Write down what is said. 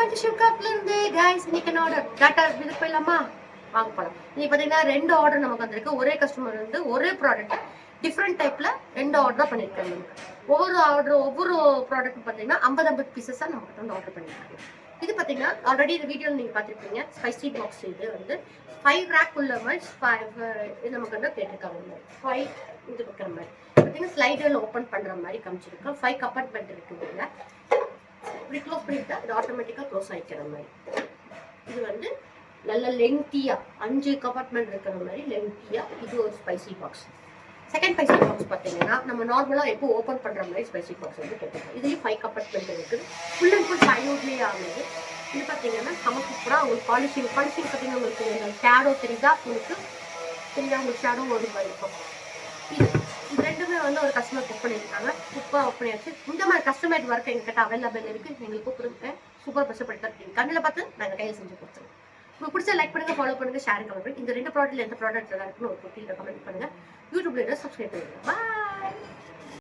Welcome to ஷிப்காப்ல இருந்து guys இன்னைக்கு order Tata இதுக்கு போயிடலாமா வாங்க போலாம். இன்னைக்கு பாத்தீங்கன்னா ரெண்டு ஆர்டர் நமக்கு வந்திருக்கு. ஒரே கஸ்டமர் வந்து ஒரே ப்ராடக்ட் டிஃப்ரெண்ட் டைப்ல ரெண்டு ஆர்டர் பண்ணிருக்காங்க. ஒவ்வொரு ப்ராடக்ட் பாத்தீங்கன்னா 50 பீசஸா நமக்கு வந்து ஆர்டர் பண்ணிருக்காங்க. இது பாத்தீங்கன்னா ஆல்ரெடி இந்த வீடியோல நீங்க பாத்துருப்பீங்க. ஸ்பைசி பாக்ஸ் இது வந்து 5 ரேக் உள்ள மாதிரி 5 நமக்கு வந்து கேட்டிருக்காங்க. 5 இது இருக்கிற மாதிரி பாத்தீங்கன்னா ஸ்லைடர்ல ஓபன் பண்ற மாதிரி காமிச்சிருக்கோம். 5 கம்பார்ட்மெண்ட் இருக்குதுங்க. இப்படி க்ளோஸ் பண்ணிட்டா இது ஆட்டோமேட்டிக்கா க்ளோஸ் ஆகிக்கிற மாதிரி. இது வந்து நல்ல லென்த்தியா 5 கம்பார்ட்மெண்ட் இருக்கிற மாதிரி லென்த்தியா இது ஒரு spicy box. Second spicy box பார்த்தீங்கன்னா நம்ம நார்மலா எப்போ ஓப்பன் பண்ற மாதிரி ஸ்பைசி பாக்ஸ் வந்து கேட்டிருக்கோம். இதுலயும் 5 கம்பார்ட்மெண்ட் இருக்குது. ஃபுல் அண்ட் ஃபுல் பயோட்லேயே ஆகுது. இது பார்த்தீங்கன்னா நம்ம சூப்பராக உங்களுக்கு பாலிஷிங் பார்த்தீங்கன்னா உங்களுக்கு ஷேடோ தெரியுதா உங்களுக்கு ஷேடோ ஒரு மாதிரி இருக்கும். இது ரெண்டுமே வந்து ஒரு கஸ்டமர் புக் பண்ணியிருக்காங்க. புக்காக ஒர்க் பண்ணியாச்சு. இந்த மாதிரி கஸ்டமர் ஒர்க் எங்ககிட்ட அவைலபிள் இருக்கு. எங்களுக்கு கூப்பிடுங்க. சூப்பர் கஷ்டப்பட்டு இருக்கீங்க. கண்ணில் பார்த்து நாங்கள் கையில் செஞ்சு கொடுத்துருவோம். உங்களுக்கு பிடிச்ச லைக் பண்ணுங்க, ஃபாலோ பண்ணுங்க, ஷேர் கமெண்ட் பண்ணுங்க. இந்த ரெண்டு ப்ராடக்ட்ல எந்த ப்ராடக்ட் நல்லா இருக்குன்னு ஒரு கமெண்ட் பண்ணுங்க. யூடியூப்ல சப்ஸ்கிரைப் பண்ணுங்க. பாய்.